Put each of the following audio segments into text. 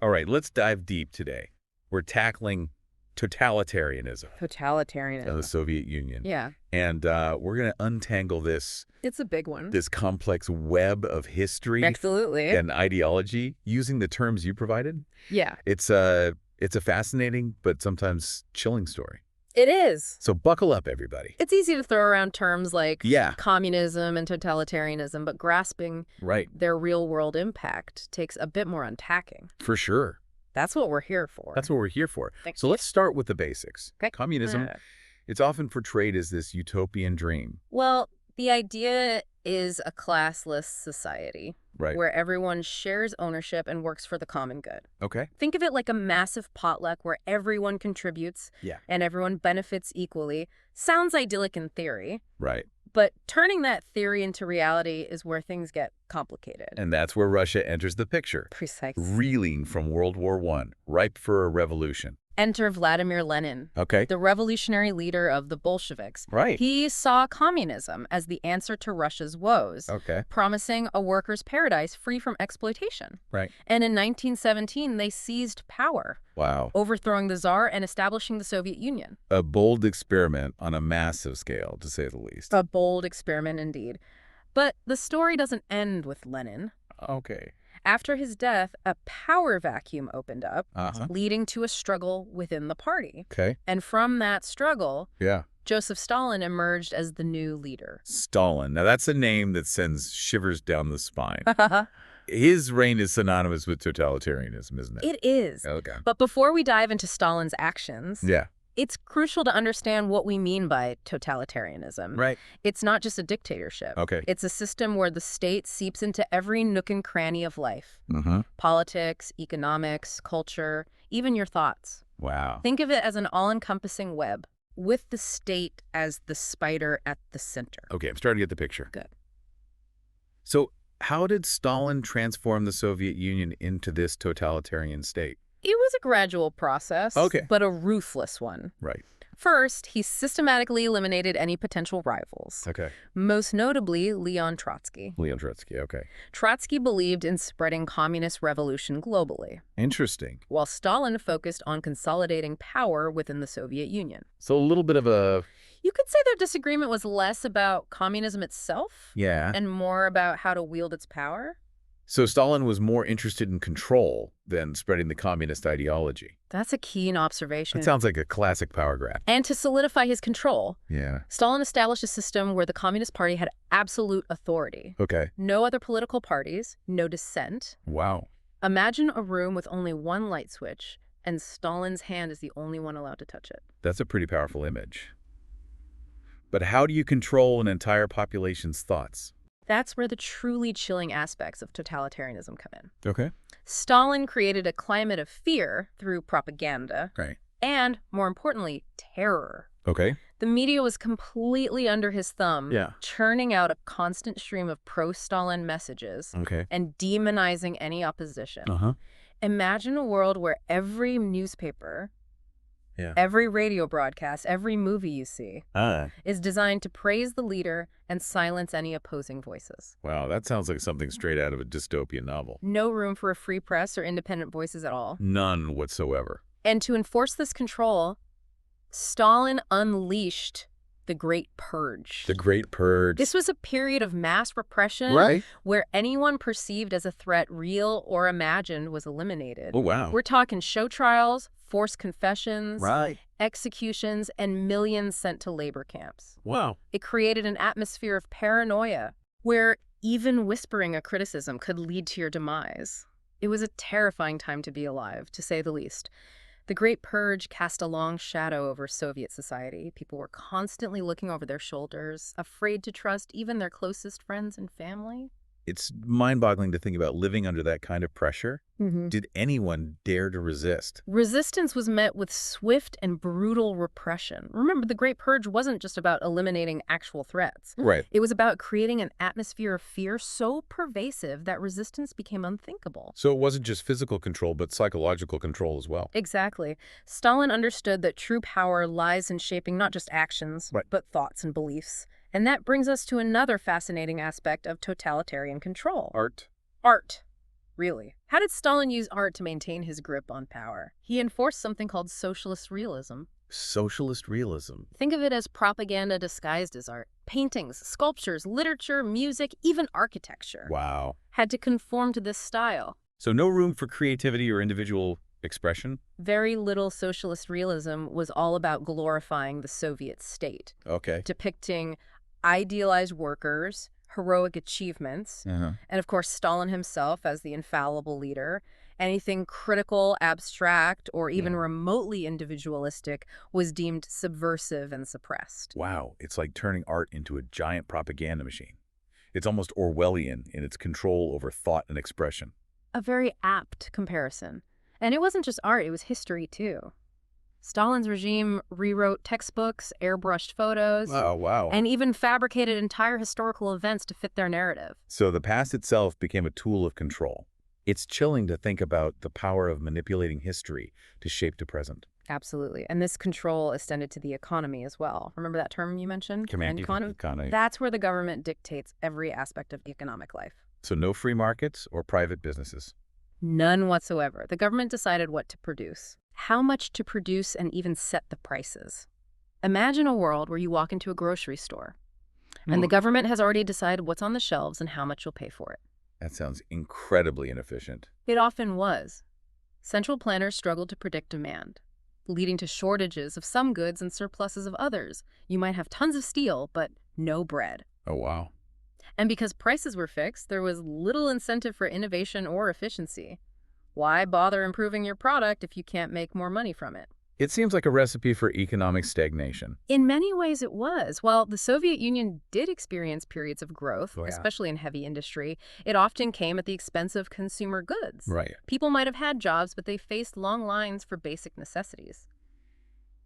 All right, let's dive deep today. We're tackling totalitarianism of the Totalitarianism. Soviet Union. Yeah, And we're going to untangle it's a big one. this complex web of history Absolutely. and ideology using the terms you provided. Yeah, It's a fascinating but sometimes chilling story. it is. So buckle up, everybody. It's easy to throw around terms like Yeah, communism and totalitarianism, but grasping right. their real-world impact takes a bit more unpacking. For sure. That's what we're here for. That's what we're here for. Thank So you. let's start with the basics. Okay. Communism, it's often portrayed as this utopian dream. Well, the idea is a classless society Right. where everyone shares ownership and works for the common good. Okay. Think of it like a massive potluck where everyone contributes Yeah. and everyone benefits equally. Sounds idyllic in theory, Right. but turning that theory into reality is where things get complicated. And that's where Russia enters the picture. Precise. Reeling from World War I, ripe for a revolution. Enter Vladimir Lenin, Okay. the revolutionary leader of the Bolsheviks. Right. He saw communism as the answer to Russia's woes, Okay. promising a workers' paradise free from exploitation. Right. And in 1917, they seized power, Wow. overthrowing the Tsar and establishing the Soviet Union. A bold experiment on a massive scale, to say the least. A bold experiment indeed. But the story doesn't end with Lenin. Okay. After his death, a power vacuum opened up, Uh-huh. leading to a struggle within the party. Okay. And from that struggle, Yeah. Joseph Stalin emerged as the new leader. Stalin. Now, that's a name that sends shivers down the spine. His reign is synonymous with totalitarianism, isn't it? It is. Okay. But before we dive into Stalin's actions, Yeah. it's crucial to understand what we mean by totalitarianism. Right. It's not just a dictatorship. Okay. It's a system where the state seeps into every nook and cranny of life. Mm-hmm. Politics, economics, culture, even your thoughts. Wow. Think of it as an all-encompassing web, with the state as the spider at the center. Okay, I'm starting to get the picture. Good. So, how did Stalin transform the Soviet Union into this totalitarian state? It was a gradual process, Okay. but a ruthless one. Right. First, he systematically eliminated any potential rivals, Okay. most notably Leon Trotsky. Leon Trotsky. Okay. Trotsky believed in spreading communist revolution globally, Interesting. while Stalin focused on consolidating power within the Soviet Union. So a little bit of a You could say their disagreement was less about communism itself yeah. and more about how to wield its power. So Stalin was more interested in control than spreading the communist ideology. That's a keen observation. That sounds like a classic power grab. And to solidify his control, Yeah. Stalin established a system where the Communist Party had absolute authority. Okay. No other political parties, no dissent. Wow. Imagine a room with only one light switch, and Stalin's hand is the only one allowed to touch it. That's a pretty powerful image. But how do you control an entire population's thoughts? That's where the truly chilling aspects of totalitarianism come in. Okay. Stalin created a climate of fear through propaganda Right. and, more importantly, terror. Okay. The media was completely under his thumb, Yeah. churning out a constant stream of pro-Stalin messages Okay. and demonizing any opposition. Uh-huh. Imagine a world where every newspaper, Yeah. every radio broadcast, every movie you see Ah. is designed to praise the leader and silence any opposing voices. Wow, that sounds like something straight out of a dystopian novel. No room for a free press or independent voices at all. None whatsoever. And to enforce this control, Stalin unleashed the Great Purge. The Great Purge. This was a period of mass repression Right. where anyone perceived as a threat, real or imagined, was eliminated. Oh, wow. We're talking show trials, forced confessions, Right. executions, and millions sent to labor camps. Wow. It created an atmosphere of paranoia where even whispering a criticism could lead to your demise. It was a terrifying time to be alive, to say the least. The Great Purge cast a long shadow over Soviet society. People were constantly looking over their shoulders, afraid to trust even their closest friends and family. It's mind-boggling to think about living under that kind of pressure. Mm-hmm. Did anyone dare to resist? Resistance was met with swift and brutal repression. Remember, the Great Purge wasn't just about eliminating actual threats. Right. It was about creating an atmosphere of fear so pervasive that resistance became unthinkable. So it wasn't just physical control, but psychological control as well. Exactly. Stalin understood that true power lies in shaping not just actions, Right. but thoughts and beliefs. And that brings us to another fascinating aspect of totalitarian control. Art. Art. really. How did Stalin use art to maintain his grip on power? He enforced something called socialist realism. Socialist realism. Think of it as propaganda disguised as art. Paintings, sculptures, literature, music, even architecture Wow. had to conform to this style. So no room for creativity or individual expression? Very little socialist realism was all about glorifying the Soviet state, Okay. depicting idealized workers, heroic achievements, Uh-huh. and of course Stalin himself as the infallible leader. Anything critical, abstract, or even remotely individualistic was deemed subversive and suppressed. Wow, it's like turning art into a giant propaganda machine. It's almost Orwellian in its control over thought and expression. A very apt comparison. And it wasn't just art, it was history too. Stalin's regime rewrote textbooks, airbrushed photos, Oh, wow. and even fabricated entire historical events to fit their narrative. So the past itself became a tool of control. It's chilling to think about the power of manipulating history to shape the present. Absolutely. And this control extended to the economy as well. Remember that term you mentioned? Economy. That's where the government dictates every aspect of economic life. So no free markets or private businesses. None whatsoever. The government decided what to produce, how much to produce, and even set the prices. Imagine a world where you walk into a grocery store, and the government has already decided what's on the shelves and how much you'll pay for it. That sounds incredibly inefficient. It often was. Central planners struggled to predict demand, leading to shortages of some goods and surpluses of others. You might have tons of steel, but no bread. Oh, wow. And because prices were fixed, there was little incentive for innovation or efficiency. Why bother improving your product if you can't make more money from it? It seems like a recipe for economic stagnation. In many ways it was. While the Soviet Union did experience periods of growth, Oh, yeah. especially in heavy industry, it often came at the expense of consumer goods. Right. People might have had jobs, but they faced long lines for basic necessities.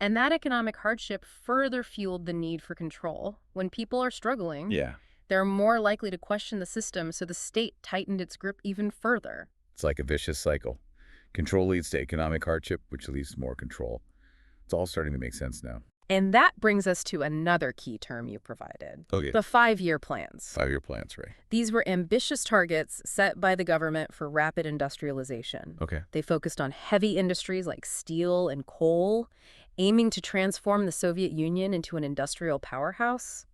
And that economic hardship further fueled the need for control. When people are struggling, Yeah. they're more likely to question the system, so the state tightened its grip even further. It's like a vicious cycle. Control leads to economic hardship, which leads to more control. It's all starting to make sense now. And that brings us to another key term you provided, Okay. the 5-year plans. 5-year plans, right? These were ambitious targets set by the government for rapid industrialization. Okay. They focused on heavy industries like steel and coal, aiming to transform the Soviet Union into an industrial powerhouse.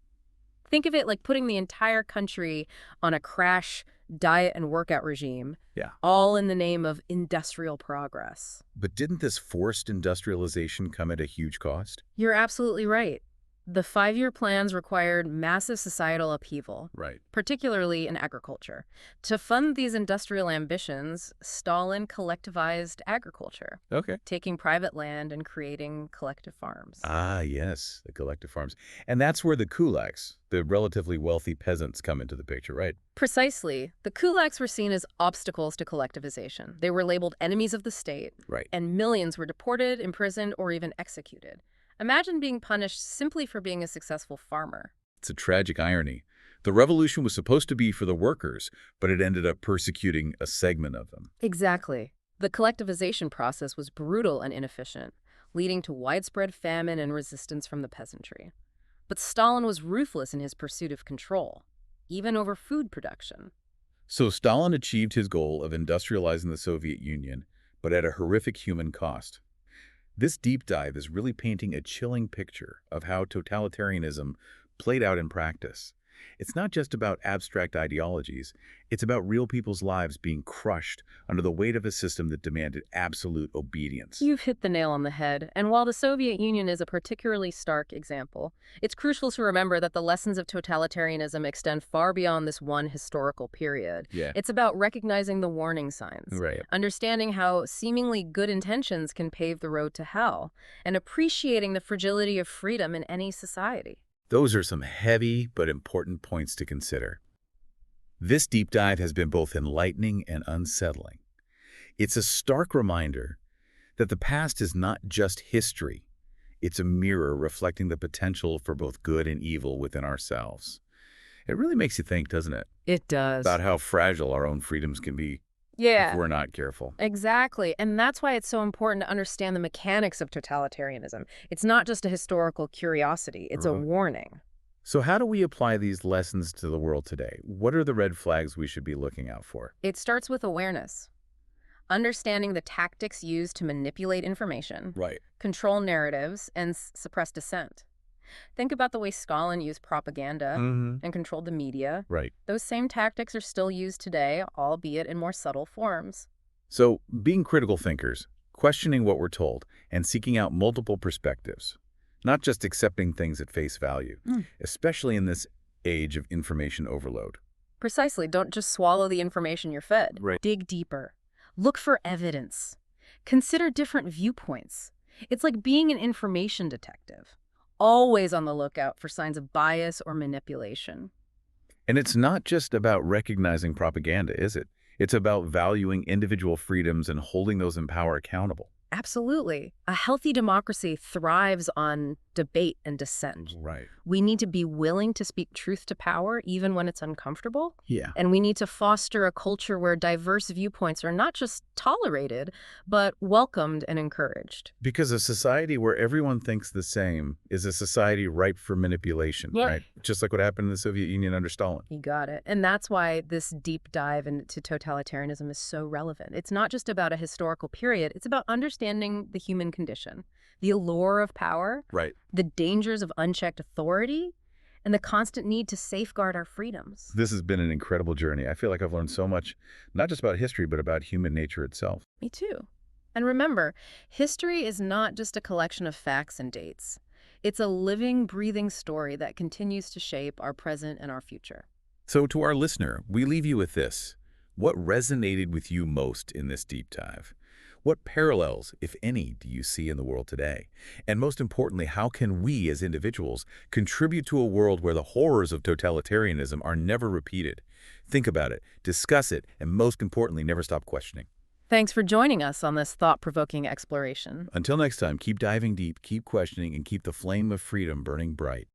Think of it like putting the entire country on a crash diet and workout regime, Yeah. all in the name of industrial progress. But didn't this forced industrialization come at a huge cost? You're absolutely right. The 5-year plans required massive societal upheaval, Right. particularly in agriculture. To fund these industrial ambitions, Stalin collectivized agriculture, Okay. taking private land and creating collective farms. Ah, yes, the collective farms. And that's where the kulaks, the relatively wealthy peasants, come into the picture, right? Precisely. The kulaks were seen as obstacles to collectivization. They were labeled enemies of the state, Right. and millions were deported, imprisoned, or even executed. Imagine being punished simply for being a successful farmer. It's a tragic irony. The revolution was supposed to be for the workers, but it ended up persecuting a segment of them. Exactly. The collectivization process was brutal and inefficient, leading to widespread famine and resistance from the peasantry. But Stalin was ruthless in his pursuit of control, even over food production. So Stalin achieved his goal of industrializing the Soviet Union, but at a horrific human cost. This deep dive is really painting a chilling picture of how totalitarianism played out in practice. It's not just about abstract ideologies, it's about real people's lives being crushed under the weight of a system that demanded absolute obedience. You've hit the nail on the head, and while the Soviet Union is a particularly stark example, it's crucial to remember that the lessons of totalitarianism extend far beyond this one historical period. Yeah. It's about recognizing the warning signs, Right. understanding how seemingly good intentions can pave the road to hell, and appreciating the fragility of freedom in any society. Those are some heavy but important points to consider. This deep dive has been both enlightening and unsettling. It's a stark reminder that the past is not just history. It's a mirror reflecting the potential for both good and evil within ourselves. It really makes you think, doesn't it, It does. about how fragile our own freedoms can be if Yeah. we're not careful. Exactly. And that's why it's so important to understand the mechanics of totalitarianism. It's not just a historical curiosity, it's a warning. So how do we apply these lessons to the world today? What are the red flags we should be looking out for? It starts with awareness, understanding the tactics used to manipulate information, Right. control narratives, and suppress dissent. Think about the way Stalin used propaganda Mm-hmm. and controlled the media. Right. Those same tactics are still used today, albeit in more subtle forms. So being critical thinkers, questioning what we're told, and seeking out multiple perspectives, not just accepting things at face value, Mm. especially in this age of information overload. Precisely. Don't just swallow the information you're fed. Right. Dig deeper. Look for evidence. Consider different viewpoints. It's like being an information detective, always on the lookout for signs of bias or manipulation. And it's not just about recognizing propaganda, is it? It's about valuing individual freedoms and holding those in power accountable. Absolutely. A healthy democracy thrives on debate and dissent. Right. We need to be willing to speak truth to power, even when it's uncomfortable. Yeah. And we need to foster a culture where diverse viewpoints are not just tolerated, but welcomed and encouraged. Because a society where everyone thinks the same is a society ripe for manipulation, Yeah. right? Just like what happened in the Soviet Union under Stalin. You got it. And that's why this deep dive into totalitarianism is so relevant. It's not just about a historical period, it's about understanding the human condition, the allure of power, Right. the dangers of unchecked authority, and the constant need to safeguard our freedoms. This has been an incredible journey. I feel like I've learned so much, not just about history, but about human nature itself. Me too. And remember, history is not just a collection of facts and dates. It's a living, breathing story that continues to shape our present and our future. So to our listener, we leave you with this. What resonated with you most in this deep dive? What parallels, if any, do you see in the world today? And most importantly, how can we as individuals contribute to a world where the horrors of totalitarianism are never repeated? Think about it, discuss it, and most importantly, never stop questioning. Thanks for joining us on this thought-provoking exploration. Until next time, keep diving deep, keep questioning, and keep the flame of freedom burning bright.